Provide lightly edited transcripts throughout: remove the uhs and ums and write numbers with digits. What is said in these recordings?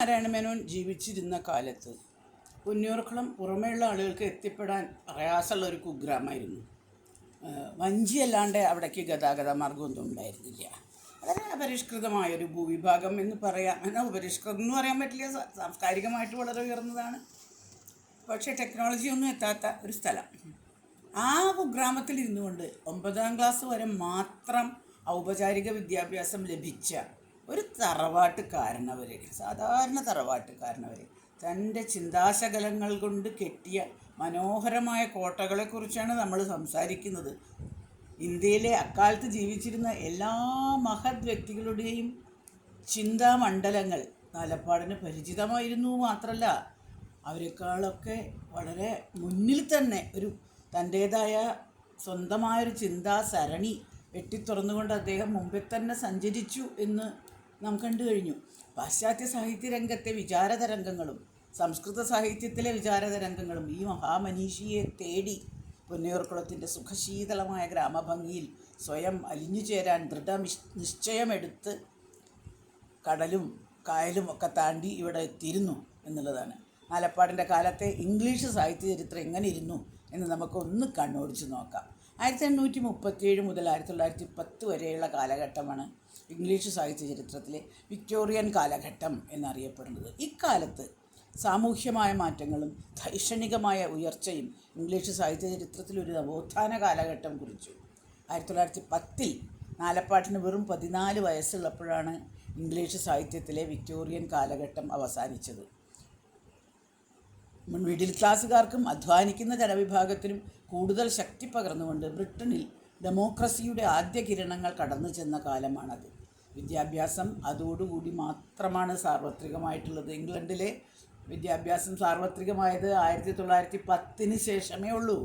നാരായണമേനോൻ ജീവിച്ചിരുന്ന കാലത്ത് പുന്നയൂർക്കുളം പുറമേയുള്ള ആളുകൾക്ക് എത്തിപ്പെടാൻ പ്രയാസമുള്ള ഒരു കുഗ്രാമമായിരുന്നു. വഞ്ചിയല്ലാണ്ട് അവിടേക്ക് ഗതാഗത മാർഗമൊന്നും ഉണ്ടായിരുന്നില്ല. വളരെ അപരിഷ്കൃതമായൊരു ഭൂവിഭാഗം എന്ന് പറയാം. എന്നാൽ ഉപരിഷ്കൃതം എന്ന് പറയാൻ പറ്റില്ല, സാംസ്കാരികമായിട്ട് വളരെ ഉയർന്നതാണ്, പക്ഷേ ടെക്നോളജി ഒന്നും എത്താത്ത ഒരു സ്ഥലം. ആ കുഗ്രാമത്തിൽ ഇരുന്നുകൊണ്ട് 9ാം ക്ലാസ് വരെ മാത്രം ഔപചാരിക വിദ്യാഭ്യാസം ലഭിച്ച ഒരു തറവാട്ടുകാരനവർ, സാധാരണ തറവാട്ടുകാരനവർ തൻ്റെ ചിന്താശകലങ്ങൾ കൊണ്ട് കെട്ടിയ മനോഹരമായ കോട്ടകളെക്കുറിച്ചാണ് നമ്മൾ സംസാരിക്കുന്നത്. ഇന്ത്യയിലെ അക്കാലത്ത് ജീവിച്ചിരുന്ന എല്ലാ മഹത് വ്യക്തികളുടെയും ചിന്താമണ്ഡലങ്ങൾ നാലപ്പാടിന് പരിചിതമായിരുന്നു. മാത്രമല്ല, അവരെക്കാളൊക്കെ വളരെ മുന്നിൽ തന്നെ ഒരു തൻ്റേതായ സ്വന്തമായൊരു ചിന്താസരണി വെട്ടിത്തുറന്നുകൊണ്ട് അദ്ദേഹം മുമ്പിൽ തന്നെ സഞ്ചരിച്ചു എന്ന് നാം കണ്ടു കഴിഞ്ഞു. പാശ്ചാത്യ സാഹിത്യരംഗത്തെ വിചാരതരംഗങ്ങളും സംസ്കൃത സാഹിത്യത്തിലെ വിചാരതരംഗങ്ങളും ഈ മഹാമനീഷിയെ തേടി പുന്നയൂർക്കുളത്തിൻ്റെ സുഖശീതളമായ ഗ്രാമഭംഗിയിൽ സ്വയം അലിഞ്ഞു ചേരാൻ നിശ്ചയമെടുത്ത് കടലും കായലും ഒക്കെ താണ്ടി ഇവിടെ എത്തിയിരുന്നു എന്നുള്ളതാണ്. നാലപ്പാടിൻ്റെ കാലത്തെ ഇംഗ്ലീഷ് സാഹിത്യ ചരിത്രം എങ്ങനെ ഇരുന്നു എന്ന് നമുക്കൊന്ന് കണ്ണോടിച്ച് നോക്കാം. 1837 മുതൽ 1910 വരെയുള്ള കാലഘട്ടമാണ് ഇംഗ്ലീഷ് സാഹിത്യ ചരിത്രത്തിലെ വിക്ടോറിയൻ കാലഘട്ടം എന്നറിയപ്പെടുന്നത്. ഇക്കാലത്ത് സാമൂഹ്യമായ മാറ്റങ്ങളും ധൈഷണികമായ ഉയർച്ചയും ഇംഗ്ലീഷ് സാഹിത്യ ചരിത്രത്തിൽ ഒരു നവോത്ഥാന കാലഘട്ടം കുറിച്ചു. 1910 നാലപ്പാട്ടിന് വെറും 14 വയസ്സുള്ളപ്പോഴാണ് ഇംഗ്ലീഷ് സാഹിത്യത്തിലെ വിക്ടോറിയൻ കാലഘട്ടം അവസാനിച്ചത്. മിഡിൽ ക്ലാസ്സുകാർക്കും അധ്വാനിക്കുന്ന ജനവിഭാഗത്തിനും കൂടുതൽ ശക്തി പകർന്നുകൊണ്ട് ബ്രിട്ടനിൽ ഡെമോക്രസിയുടെ ആദ്യ കിരണങ്ങൾ കടന്നു ചെന്ന കാലമാണത്. വിദ്യാഭ്യാസം അതോടുകൂടി മാത്രമാണ് സാർവത്രികമായിട്ടുള്ളത്. ഇംഗ്ലണ്ടിലെ വിദ്യാഭ്യാസം സാർവത്രികമായത് 1910 ശേഷമേ ഉള്ളൂ.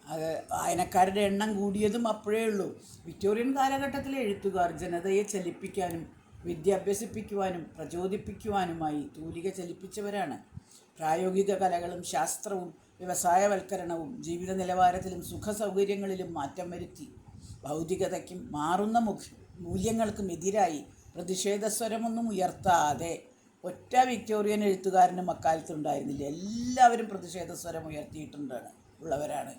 അത് വായനക്കാരുടെ എണ്ണം കൂടിയതും അപ്പോഴേ ഉള്ളൂ. വിക്ടോറിയൻ കാലഘട്ടത്തിലെ എഴുത്തുകാർ ജനതയെ ചലിപ്പിക്കാനും വിദ്യാഭ്യസിപ്പിക്കുവാനും പ്രചോദിപ്പിക്കുവാനുമായി തൂലിക ചലിപ്പിച്ചവരാണ്. പ്രായോഗിക കലകളും ശാസ്ത്രവും വ്യവസായവൽക്കരണവും ജീവിത നിലവാരത്തിലും സുഖസൗകര്യങ്ങളിലും മാറ്റം വരുത്തി. ഭൗതികതയ്ക്കും മാറുന്ന മൂല്യങ്ങൾക്കും എതിരായി പ്രതിഷേധസ്വരമൊന്നും ഉയർത്താതെ ഒറ്റ വിക്ടോറിയൻ എഴുത്തുകാരനും അക്കാലത്തുണ്ടായിരുന്നില്ല. എല്ലാവരും പ്രതിഷേധസ്വരം ഉള്ളവരാണ്.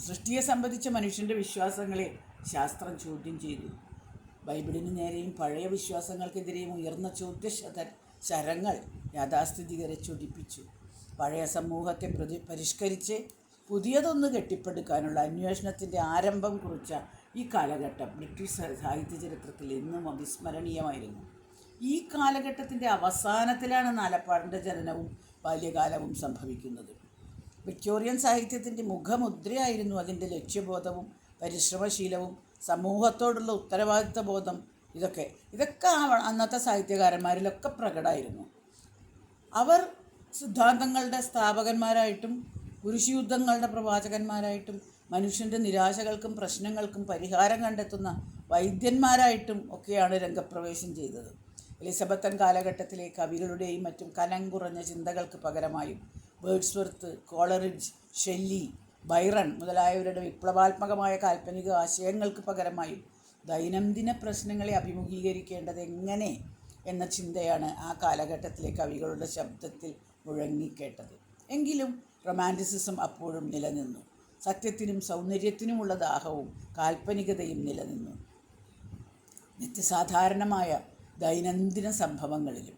സൃഷ്ടിയെ സംബന്ധിച്ച മനുഷ്യൻ്റെ വിശ്വാസങ്ങളെ ശാസ്ത്രം ചോദ്യം ചെയ്തു. ബൈബിളിന് നേരെയും പഴയ വിശ്വാസങ്ങൾക്കെതിരെയും ഉയർന്ന ശരങ്ങൾ യാഥാസ്ഥിതികരെ ചൊടിപ്പിച്ചു. പഴയ സമൂഹത്തെ പരിഷ്കരിച്ച് പുതിയതൊന്ന് കെട്ടിപ്പടുക്കാനുള്ള അന്വേഷണത്തിൻ്റെ ആരംഭം കുറിച്ച ഈ കാലഘട്ടം ബ്രിട്ടീഷ് സാഹിത്യ ചരിത്രത്തിൽ എന്നും അവിസ്മരണീയമായിരുന്നു. ഈ കാലഘട്ടത്തിൻ്റെ അവസാനത്തിലാണ് നാലപ്പാടിൻ്റെ ജനനവും ബാല്യകാലവും സംഭവിക്കുന്നത്. വിക്ടോറിയൻ സാഹിത്യത്തിൻ്റെ മുഖമുദ്രയായിരുന്നു അതിൻ്റെ ലക്ഷ്യബോധവും പരിശ്രമശീലവും സമൂഹത്തോടുള്ള ഉത്തരവാദിത്വ ബോധം. ഇതൊക്കെ അന്നത്തെ സാഹിത്യകാരന്മാരിലൊക്കെ പ്രകടമായിരുന്നു. അവർ സിദ്ധാന്തങ്ങളുടെ സ്ഥാപകന്മാരായിട്ടും കുരിശുയുദ്ധങ്ങളുടെ പ്രവാചകന്മാരായിട്ടും മനുഷ്യൻ്റെ നിരാശകൾക്കും പ്രശ്നങ്ങൾക്കും പരിഹാരം കണ്ടെത്തുന്ന വൈദ്യന്മാരായിട്ടും ഒക്കെയാണ് രംഗപ്രവേശം ചെയ്തത്. എലിസബത്തൻ കാലഘട്ടത്തിലെ കവികളുടെയും മറ്റും കനം കുറഞ്ഞ ചിന്തകൾക്ക് പകരമായും വേർഡ്സ്വർത്ത്, കോളറിഡ്ജ്, ഷെല്ലി, ബൈറൺ മുതലായവരുടെ വിപ്ലവാത്മകമായ കാൽപ്പനിക ആശയങ്ങൾക്ക് പകരമായും ദൈനംദിന പ്രശ്നങ്ങളെ അഭിമുഖീകരിക്കേണ്ടത് എങ്ങനെ എന്ന ചിന്തയാണ് ആ കാലഘട്ടത്തിലെ കവികളുടെ ശബ്ദത്തിൽ മുഴങ്ങിക്കേട്ടത്. എങ്കിലും റൊമാൻറ്റിസിസം അപ്പോഴും നിലനിന്നു. സത്യത്തിനും സൗന്ദര്യത്തിനുമുള്ള ദാഹവും കാൽപ്പനികതയും നിലനിന്നു. നിത്യസാധാരണമായ ദൈനംദിന സംഭവങ്ങളിലും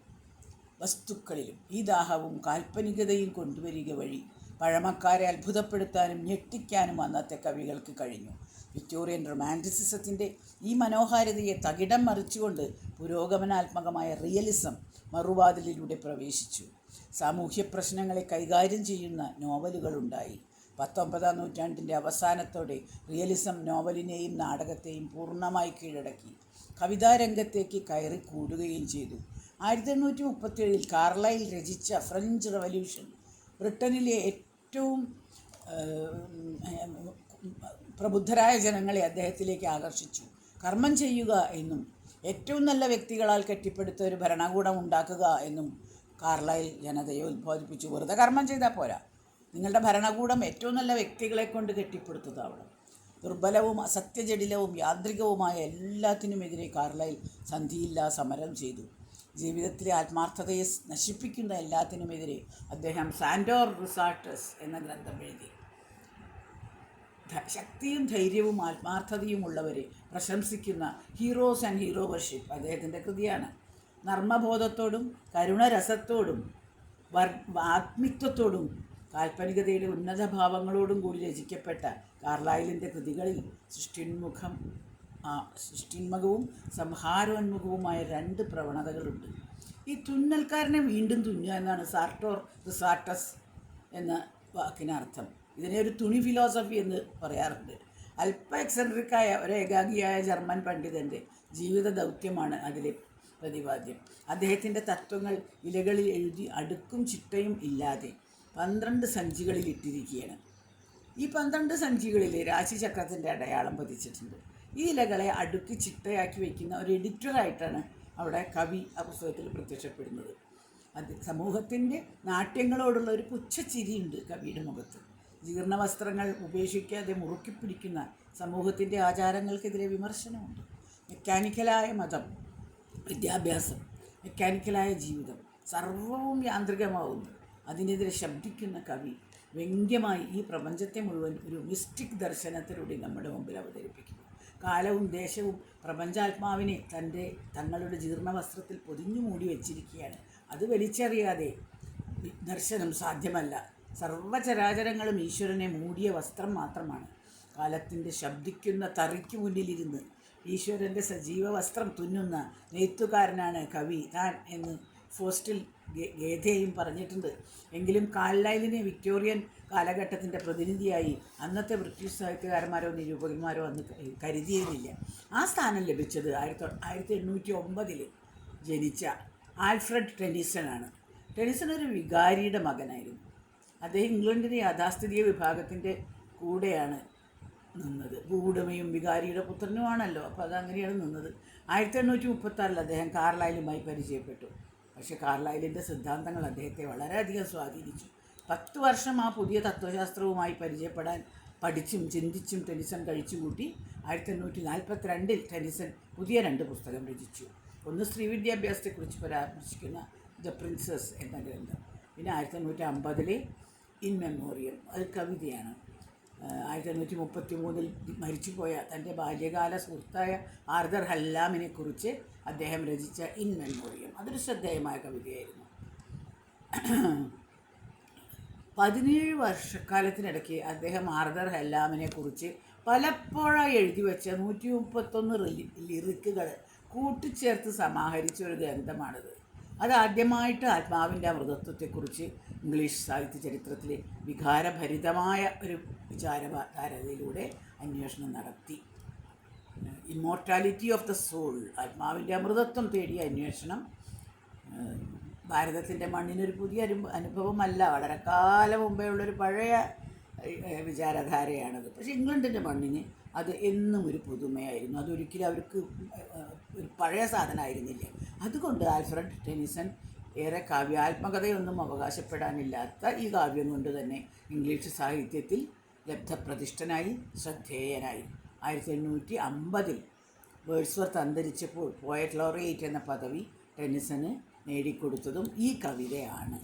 വസ്തുക്കളിലും ഈ ദാഹവും കാൽപ്പനികതയും കൊണ്ടുവരിക വഴി പഴമക്കാരെ അത്ഭുതപ്പെടുത്താനും ഞെട്ടിക്കാനും അന്നത്തെ കവികൾക്ക് കഴിഞ്ഞു. വിക്ടോറിയൻ റൊമാൻറ്റിസിസത്തിൻ്റെ ഈ മനോഹാരിതയെ തകിടം മറിച്ചുകൊണ്ട് പുരോഗമനാത്മകമായ റിയലിസം മറുവാതിലിലൂടെ പ്രവേശിച്ചു. സാമൂഹ്യ പ്രശ്നങ്ങളെ കൈകാര്യം ചെയ്യുന്ന നോവലുകളുണ്ടായി. 19ാം നൂറ്റാണ്ടിൻ്റെ അവസാനത്തോടെ റിയലിസം നോവലിനെയും നാടകത്തെയും പൂർണ്ണമായി കീഴടക്കി കവിതാരംഗത്തേക്ക് കയറി കൂടുകയും ചെയ്തു. 1837 കാർലൈൽ രചിച്ച ഫ്രഞ്ച് റവല്യൂഷൻ ബ്രിട്ടനിലെ ഏറ്റവും പ്രബുദ്ധരായ ജനങ്ങളെ അദ്ദേഹത്തിലേക്ക് ആകർഷിച്ചു. കർമ്മം ചെയ്യുക എന്നും ഏറ്റവും നല്ല വ്യക്തികളാൽ കെട്ടിപ്പടുത്ത ഒരു ഭരണകൂടം ഉണ്ടാക്കുക എന്നും കാർലൈൽ ജനതയെ ഉദ്ബോധിപ്പിച്ചു. വെറുതെ കർമ്മം ചെയ്താൽ പോരാ, നിങ്ങളുടെ ഭരണകൂടം ഏറ്റവും നല്ല വ്യക്തികളെ കൊണ്ട് കെട്ടിപ്പടുത്തതാവണം. ദുർബലവും അസത്യജടിലവും യാന്ത്രികവുമായ എല്ലാത്തിനുമെതിരെ കാർലൈൽ സന്ധിയില്ലാ സമരം ചെയ്തു. ജീവിതത്തിലെ ആത്മാർത്ഥതയെ നശിപ്പിക്കുന്ന എല്ലാത്തിനുമെതിരെ അദ്ദേഹം സാൻഡോർ റിസാർട്ടസ് എന്ന ഗ്രന്ഥം എഴുതി. ശക്തിയും ധൈര്യവും ആത്മാർത്ഥതയും ഉള്ളവരെ പ്രശംസിക്കുന്ന ഹീറോസ് ആൻഡ് ഹീറോ വർഷിപ്പ് അദ്ദേഹത്തിൻ്റെ കൃതിയാണ്. നർമ്മബോധത്തോടും കരുണരസത്തോടും ആത്മിത്വത്തോടും കാൽപ്പനികതയുടെ ഉന്നത ഭാവങ്ങളോടും കൂടി രചിക്കപ്പെട്ട കാർലൈലിൻ്റെ കൃതികളിൽ സൃഷ്ടിന്മകവും സംഹാരോന്മുഖവുമായ 2 പ്രവണതകളുണ്ട്. ഈ തുന്നൽക്കാരനെ വീണ്ടും തുന്നുക എന്നാണ് സാർട്ടോർ റിസാർട്ടസ് എന്ന വാക്കിനർത്ഥം. ഇതിനെ ഒരു തുണി ഫിലോസഫി എന്ന് പറയാറുണ്ട്. അല്പ എക്സെൻട്രിക്കായ ഒരു ഏകാഗിയായ ജർമ്മൻ പണ്ഡിതൻ്റെ ജീവിത ദൗത്യമാണ് അതിലെ പ്രതിപാദ്യം. അദ്ദേഹത്തിൻ്റെ തത്വങ്ങൾ ഇലകളിൽ എഴുതി അടുക്കും ചിട്ടയും ഇല്ലാതെ 12 സഞ്ചികളിൽ ഇട്ടിരിക്കുകയാണ്. ഈ 12 സഞ്ചികളിൽ രാശിചക്രത്തിൻ്റെ അടയാളം പതിച്ചിട്ടുണ്ട്. ഈ ഇലകളെ അടുക്കി ചിട്ടയാക്കി വയ്ക്കുന്ന ഒരു എഡിറ്ററായിട്ടാണ് അവിടെ കവി ആ പുസ്തകത്തിൽ പ്രത്യക്ഷപ്പെടുന്നത്. അത് സമൂഹത്തിൻ്റെ നാട്യങ്ങളോടുള്ള ഒരു പുച്ഛച്ചിരിയുണ്ട് കവിയുടെ മുഖത്ത്. ജീർണവസ്ത്രങ്ങൾ ഉപേക്ഷിക്കാതെ മുറുക്കി പിടിക്കുന്ന സമൂഹത്തിൻ്റെ ആചാരങ്ങൾക്കെതിരെ വിമർശനമുണ്ട്. മെക്കാനിക്കലായ മതം, വിദ്യാഭ്യാസം, മെക്കാനിക്കലായ ജീവിതം, സർവവും യാന്ത്രികമാവുന്നു. അതിനെതിരെ ശബ്ദിക്കുന്ന കവി വ്യംഗ്യമായി ഈ പ്രപഞ്ചത്തെ മുഴുവൻ ഒരു മിസ്റ്റിക് ദർശനത്തിലൂടെ നമ്മുടെ മുമ്പിൽ അവതരിപ്പിക്കുന്നു. കാലവും ദേശവും പ്രപഞ്ചാത്മാവിനെ തങ്ങളുടെ ജീർണവസ്ത്രത്തിൽ പൊതിഞ്ഞു മൂടി വച്ചിരിക്കുകയാണ്. അത് വലിച്ചെറിയാതെ ദർശനം സാധ്യമല്ല. സർവചരാചരങ്ങളും ഈശ്വരനെ മൂടിയ വസ്ത്രം മാത്രമാണ്. കാലത്തിൻ്റെ ശബ്ദിക്കുന്ന തറിക്ക് മുന്നിലിരുന്ന് ഈശ്വരൻ്റെ സജീവ വസ്ത്രം തുന്നുന്ന നെയ്ത്തുകാരനാണ് കവി താൻ എന്ന് ഫോസ്റ്റിൽ ഗേഥയും പറഞ്ഞിട്ടുണ്ട്. എങ്കിലും കാർലൈലിനെ വിക്ടോറിയൻ കാലഘട്ടത്തിൻ്റെ പ്രതിനിധിയായി അന്നത്തെ ബ്രിട്ടീഷ് സാഹിത്യകാരന്മാരോ നിരൂപകന്മാരോ അന്ന് കരുതിയിരുന്നില്ല. ആ സ്ഥാനം ലഭിച്ചത് 1809 ജനിച്ച ആൽഫ്രഡ് ടെന്നിസണാണ്. ടെന്നിസൺ ഒരു വികാരിയുടെ മകനായിരുന്നു. അദ്ദേഹം ഇംഗ്ലണ്ടിലെ യാഥാസ്ഥിതിക വിഭാഗത്തിൻ്റെ കൂടെയാണ് നിന്നത്. ഭൂവുടമയും വികാരിയുടെ പുത്രനുമാണല്ലോ, അപ്പോൾ അതങ്ങനെയാണ് നിന്നത്. 1836 അദ്ദേഹം കാർലൈലുമായി പരിചയപ്പെട്ടു. പക്ഷേ കാർലൈലിൻ്റെ സിദ്ധാന്തങ്ങൾ അദ്ദേഹത്തെ വളരെയധികം സ്വാധീനിച്ചു. 10 വർഷം ആ പുതിയ തത്വശാസ്ത്രവുമായി പരിചയപ്പെടാൻ പഠിച്ചും ചിന്തിച്ചും ടെന്നിസൺ കഴിച്ചുകൂട്ടി. 1842 ടെന്നിസൺ പുതിയ 2 പുസ്തകം രചിച്ചു. ഒന്ന് സ്ത്രീ വിദ്യാഭ്യാസത്തെക്കുറിച്ച് പരാമർശിക്കുന്ന ദ പ്രിൻസസ് എന്ന ഗ്രന്ഥം. പിന്നെ 1850 ഇൻ മെമ്മോറിയം, അത് കവിതയാണ്. 1833 മരിച്ചുപോയ തൻ്റെ ബാല്യകാല സുഹൃത്തായ ആർതർ ഹല്ലാമിനെ കുറിച്ച് അദ്ദേഹം രചിച്ച ഇൻ മെമ്മോറിയം, അതൊരു ശ്രദ്ധേയമായ കവിതയായിരുന്നു. 17 വർഷക്കാലത്തിനിടയ്ക്ക് അദ്ദേഹം ആർതർ ഹല്ലാമിനെ കുറിച്ച് പലപ്പോഴായി എഴുതി വെച്ച 131 ലിറിക്കുകൾ കൂട്ടിച്ചേർത്ത് സമാഹരിച്ച ഒരു ഗ്രന്ഥമാണിത്. അതാദ്യമായിട്ട് ആത്മാവിൻ്റെ അമൃതത്വത്തെക്കുറിച്ച് ഇംഗ്ലീഷ് സാഹിത്യ ചരിത്രത്തിലെ വികാരഭരിതമായ ഒരു വിചാരധാരയിലൂടെ അന്വേഷണം നടത്തി. ഇമ്മോർട്ടാലിറ്റി ഓഫ് ദ സോൾ, ആത്മാവിൻ്റെ അമൃതത്വം തേടിയ അന്വേഷണം ഭാരതത്തിൻ്റെ മണ്ണിനൊരു പുതിയ അനുഭവമല്ല. വളരെ കാലം മുമ്പേ ഉള്ളൊരു പഴയ വിചാരധാരയാണത്. പക്ഷേ ഇംഗ്ലണ്ടിൻ്റെ മണ്ണിന് അത് എന്നും ഒരു പുതുമയായിരുന്നു. അതൊരിക്കലും അവർക്ക് ഒരു പഴയ സാധനമായിരുന്നില്ല. അതുകൊണ്ട് ആൽഫ്രഡ് ടെന്നിസൺ ഏറെ കാവ്യാത്മകതയൊന്നും അവകാശപ്പെടാനില്ലാത്ത ഈ കാവ്യം കൊണ്ട് തന്നെ ഇംഗ്ലീഷ് സാഹിത്യത്തിൽ ലബ്ധപ്രതിഷ്ഠനായി, ശ്രദ്ധേയനായി. 1850 വേർഡ്സ്വർത്ത് അന്തരിച്ചപ്പോൾ പോയറ്റ് ലോറിയേറ്റ് എന്ന പദവി ടെന്നിസന് നേടിക്കൊടുത്തതും ഈ കവിതയാണ്.